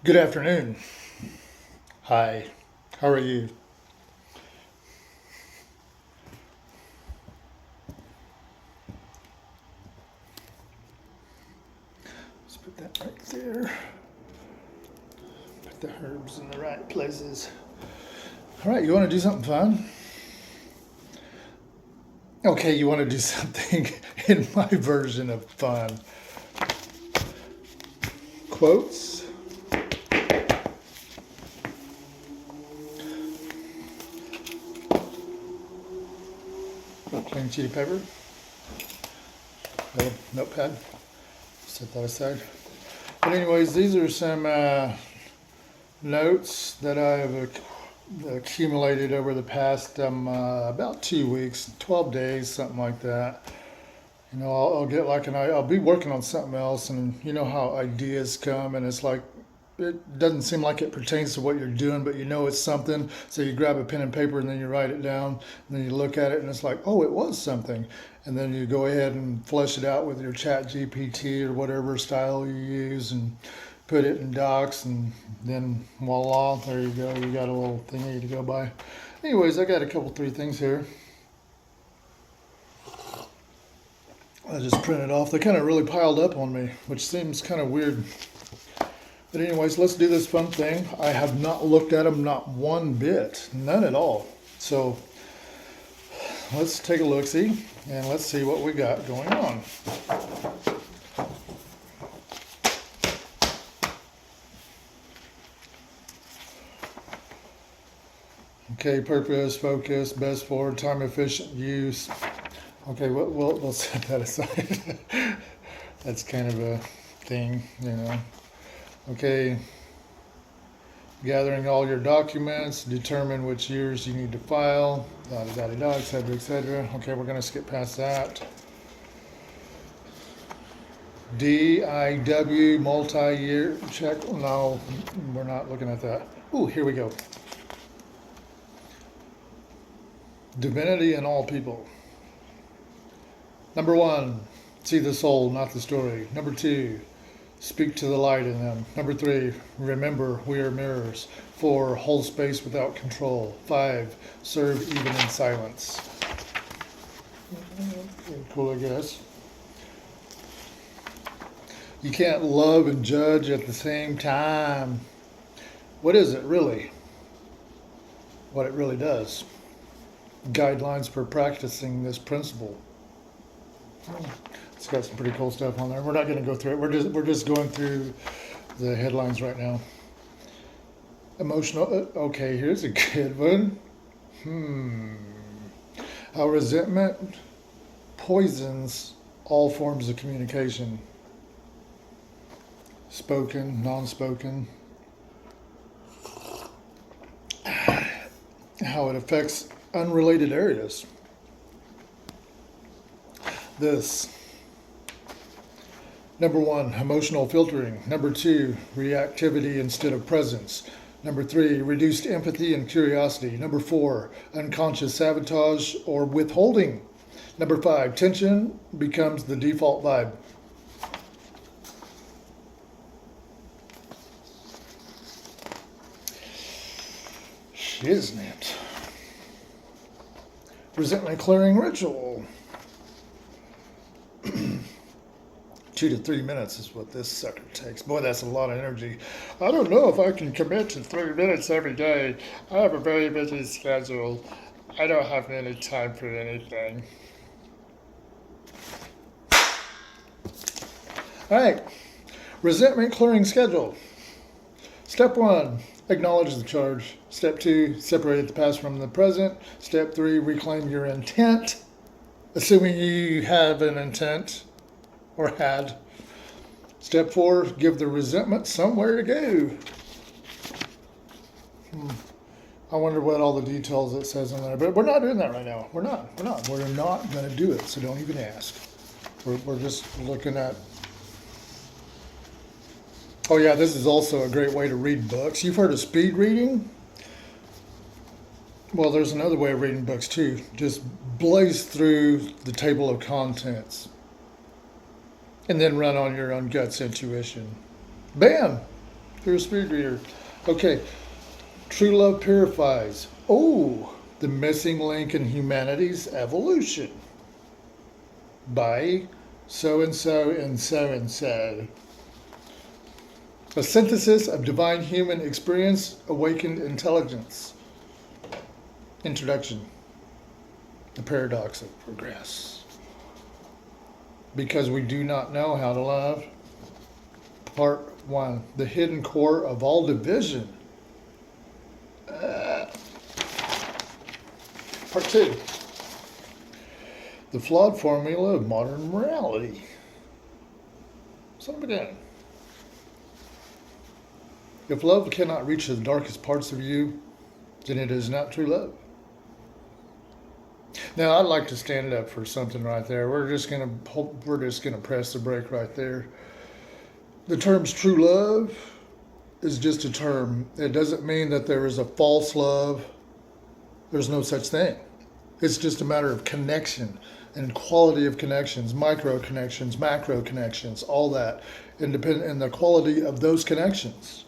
Good afternoon. Hi. How are you? Let's put that right there. Put the herbs in the right places. All right, you want to do something fun? Okay, you want to do something in my version of fun. Quotes. Plain sheet of paper. Little notepad. Set that aside. But anyways, these are some notes that I've accumulated over the past about 2 weeks, 12 days, something like that. I'll get like I'll be working on something else, and you know how ideas come, and it's like it doesn't seem like it pertains to what you're doing, but you know it's something. So you grab a pen and paper, and then you write it down, and then you look at it, and it's like, oh, it was something. And then you go ahead and flesh it out with your chat GPT or whatever style you use, and put it in docs, and then voila, there you go. You got a little thingy to go by. Anyways, I got a couple, three things here. I just printed off. They kind of really piled up on me, which seems kind of weird. But anyways, let's do this fun thing. I have not looked at them, not one bit, none at all. So let's take a look-see, and let's see what we got going on. Okay, purpose, focus, best for, time efficient use. Okay, we'll set that aside. That's kind of a thing, you know. Okay, gathering all your documents, determine which years you need to file, et cetera, et cetera. Okay, we're going to skip past that. DIW, multi-year check. No, we're not looking at that. Ooh, here we go. Divinity in all people. Number 1, see the soul, not the story. Number 2, speak to the light in them. Number 3, remember we are mirrors. 4, hold space without control. 5, serve even in silence. Cool, I guess. You can't love and judge at the same time. What is it really? What it really does. Guidelines for practicing this principle. It's got some pretty cool stuff on there. We're not going to go through it. We're just going through the headlines right now. Emotional. Okay, here's a good one. How resentment poisons all forms of communication. Spoken, non-spoken. How it affects unrelated areas. This. Number 1, emotional filtering. Number 2, reactivity instead of presence. Number 3, reduced empathy and curiosity. Number 4, unconscious sabotage or withholding. Number 5, tension becomes the default vibe. Shiznit. Resentment clearing ritual. 2 to 3 minutes is what this sucker takes. Boy, that's a lot of energy. I don't know if I can commit to 3 minutes every day. I have a very busy schedule. I don't have any time for anything. All right, resentment clearing schedule. Step 1, acknowledge the charge. Step 2, separate the past from the present. Step 3, reclaim your intent, assuming you have an intent or had. Step 4, give the resentment somewhere to go. I wonder what all the details it says in there, but we're not doing that right now. We're not going to do it, so don't even ask. We're just looking at. Oh yeah, this is also a great way to read books. You've heard of speed reading? Well, there's another way of reading books too. Just blaze through the table of contents and then run on your own gut's intuition. Bam! You're a speed reader. Okay. True love purifies. Oh, the missing link in humanity's evolution. By so and so and so and so. A synthesis of divine human experience, awakened intelligence. Introduction. The paradox of progress. Because we do not know how to love. Part 1. The hidden core of all division. Part 2. The flawed formula of modern morality. Son of a gun. If love cannot reach the darkest parts of you, then it is not true love. Now, I'd like to stand up for something right there. We're just gonna press the brake right there. The term's true love is just a term. It doesn't mean that there is a false love. There's no such thing. It's just a matter of connection and quality of connections, micro connections, macro connections, all that, and the quality of those connections.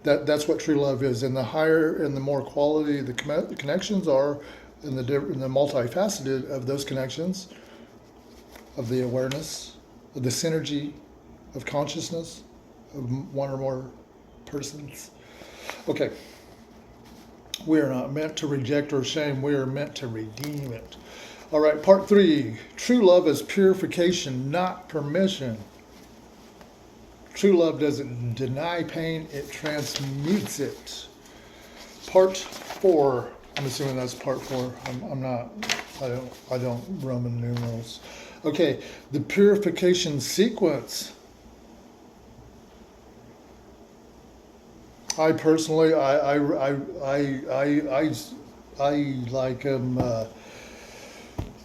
That's what true love is. And the higher and the more quality the connections are, and the multifaceted of those connections, of the awareness, of the synergy of consciousness of one or more persons. Okay. We are not meant to reject or shame. We are meant to redeem it. All right, part 3. True love is purification, not permission. True love doesn't deny pain, it transmutes it. Part 4. I'm assuming that's part 4. I don't Roman numerals. Okay, the purification sequence. I personally, I like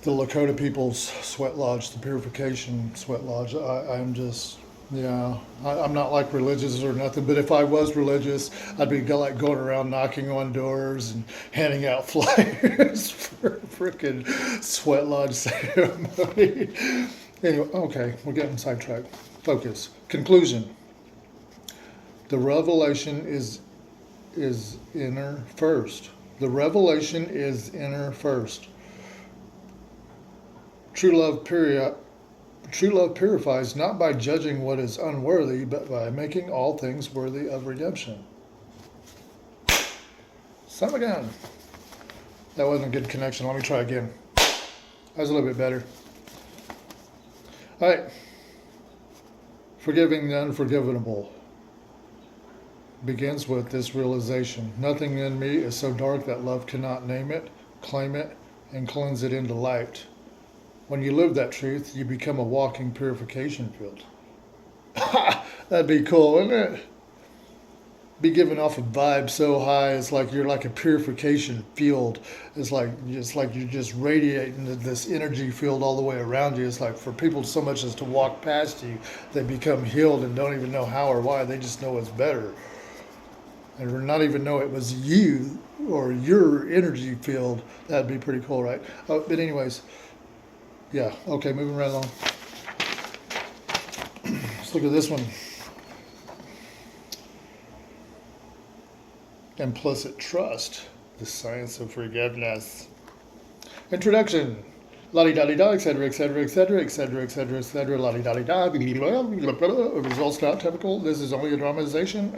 the Lakota people's sweat lodge, the purification sweat lodge. I'm just, yeah, I'm not like religious or nothing, but if I was religious, I'd be like going around knocking on doors and handing out flyers for a freaking sweat lodge ceremony. Anyway, okay, we're getting sidetracked. Focus. Conclusion. The revelation is inner first. The revelation is inner first. True love purifies not by judging what is unworthy, but by making all things worthy of redemption. Son of a gun. That wasn't a good connection. Let me try again. That was a little bit better. All right. Forgiving the unforgivable begins with this realization. Nothing in me is so dark that love cannot name it, claim it, and cleanse it into light. When you live that truth, you become a walking purification field. That'd be cool, wouldn't it? Be giving off a vibe so high, it's like you're like a purification field. It's like you're just radiating this energy field all the way around you. It's like for people so much as to walk past you, they become healed and don't even know how or why. They just know it's better. And not even know it was you or your energy field. That'd be pretty cool, right? Oh, but anyways, yeah, okay, moving right along. Let's look at this one. Implicit trust, the science of forgiveness. Introduction. La-di-da-di-da, etc., etc., etc., etc., etc., etc., la-di-da-di-da, results not typical. This is only a dramatization.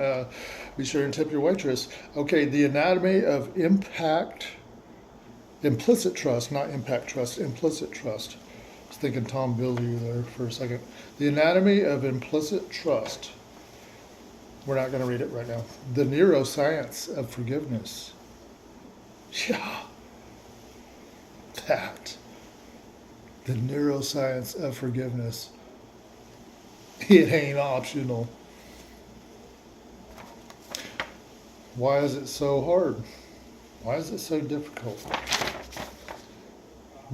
Be sure and tip your waitress. Okay, the anatomy of implicit trust, not impact trust, implicit trust. I was thinking Tom Bilyeu there for a second. The anatomy of implicit trust. We're not going to read it right now. The neuroscience of forgiveness. Yeah. That. The neuroscience of forgiveness. It ain't optional. Why is it so hard? Why is it so difficult?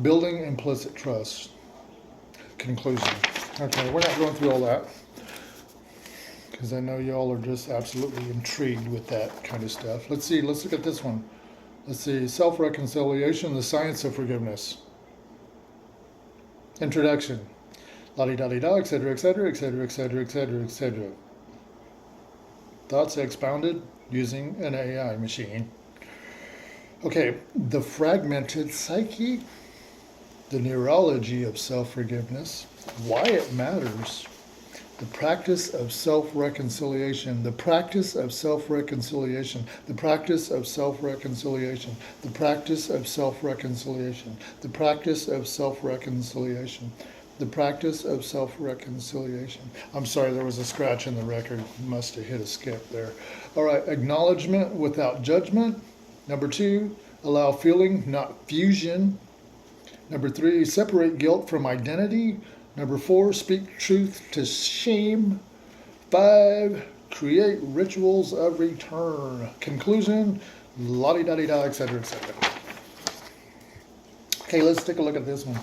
Building implicit trust. Conclusion. Okay, we're not going through all that, because I know y'all are just absolutely intrigued with that kind of stuff. Let's see, let's look at this one. Let's see, self-reconciliation, the science of forgiveness. Introduction. La-di-da-di-da, etc., etc., etc., etc., etc., etc. Thoughts expounded using an AI machine. Okay, the fragmented psyche, the neurology of self-forgiveness, why it matters, the practice of self-reconciliation, the practice of self-reconciliation, the practice of self-reconciliation, the practice of self-reconciliation, the practice of self-reconciliation, the practice of self-reconciliation. I'm sorry, there was a scratch in the record. Must have hit a skip there. All right, acknowledgement without judgment. Number 2, allow feeling, not fusion. Number 3, separate guilt from identity. Number 4, speak truth to shame. 5, create rituals of return. Conclusion, la-di-da-di-da, etc., etc. Okay, let's take a look at this one.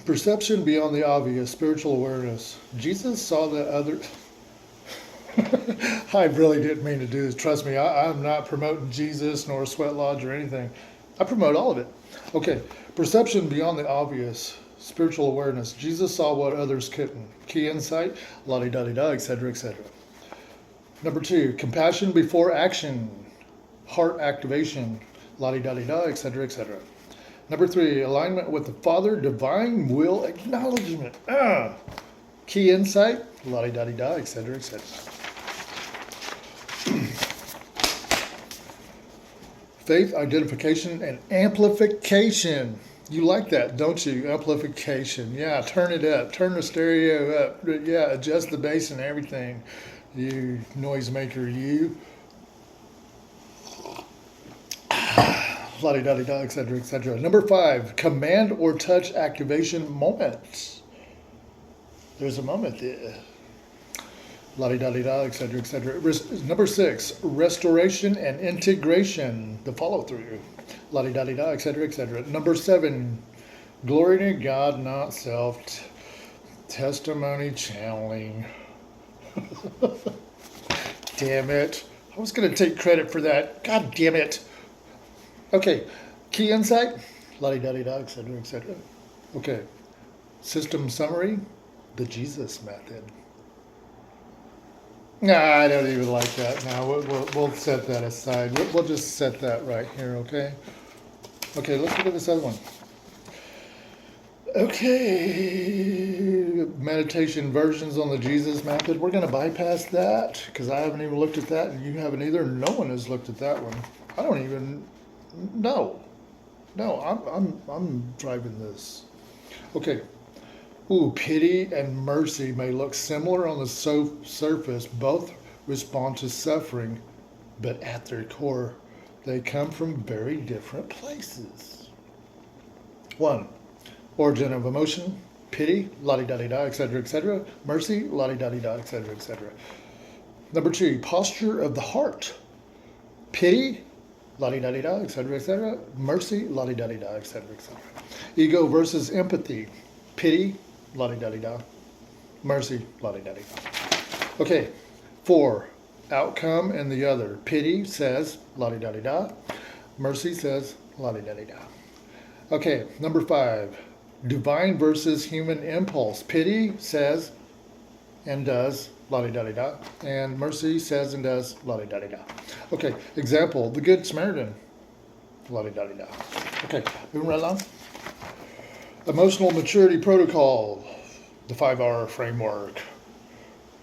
Perception beyond the obvious, spiritual awareness. Jesus saw that other... I really didn't mean to do this. Trust me, I'm not promoting Jesus nor Sweat Lodge or anything. I promote all of it. Okay, perception beyond the obvious, spiritual awareness. Jesus saw what others couldn't. Key insight, la-di-da-di-da, etc., etc. Number 2, compassion before action, heart activation, la-di-da-di-da, etc., etc. Number 3, alignment with the Father, divine will acknowledgement. Key insight, la-di-da-di-da, etc., etc. Faith, identification, and amplification. You like that, don't you? Amplification. Yeah, turn it up. Turn the stereo up. Yeah, adjust the bass and everything. You noisemaker, you. La-di-da-di-da, etc., etc. Number 5, command or touch activation moments. There's a moment there. La-di-da-di-da, etc., etc. Number 6, restoration and integration, the follow-through. La-di-da-di-da, etc., etc. Number 7, glory to God, not self. Testimony channeling. Damn it. I was going to take credit for that. God damn it. Okay, key insight, la-di-da-di-da, etc., etc. Okay, system summary, the Jesus method. Nah, I don't even like that. Now we'll set that aside. We'll just set that right here, okay? Okay, let's look at this other one. Okay, meditation versions on the Jesus method. We're going to bypass that because I haven't even looked at that, and you haven't either. No one has looked at that one. I don't even. No, I'm driving this. Okay. Ooh, pity and mercy may look similar on the surface. Both respond to suffering, but at their core, they come from very different places. 1, origin of emotion, pity, la-di-da-di-da, etc., etc. Mercy, la-di-da-di-da, etc., etc. Number 2, posture of the heart, pity, la-di-da-di-da, etc., etc. Mercy, la-di-da-di-da, etc., etc. Ego versus empathy, pity, la-di-da-di-da. Mercy, la-di-da-di-da. Okay, 4, outcome and the other. Pity says la-di-da-di-da. Mercy says la-di-da-di-da. Okay, number 5, divine versus human impulse. Pity says and does la-di-da-di-da. And mercy says and does la-di-da-di-da. Okay, example, the Good Samaritan. La-di-da-di-da. Okay, moving right along. Emotional maturity protocol, the 5R framework.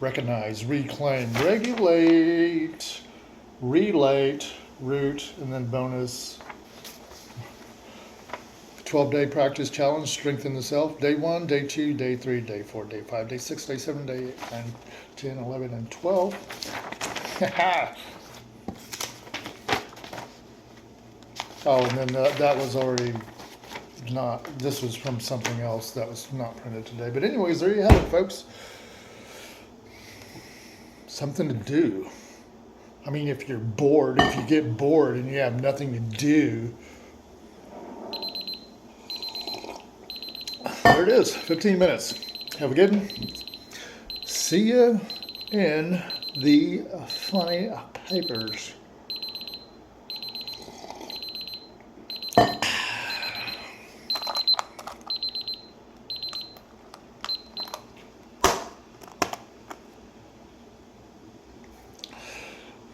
Recognize, reclaim, regulate, relate, root, and then bonus. 12-day practice challenge, strengthen the self. Day 1, day 2, day 3, day 4, day 5, day 6, day 7, day 8, 9, 10, 11, and 12. Oh, and then that was already not, this was from something else that was not printed today. But anyways, there you have it, folks. Something to do. I mean, if you're bored, if you get bored and you have nothing to do, there it is, 15 minutes. Have a good one. See you in the funny papers.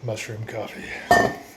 mushroom coffee.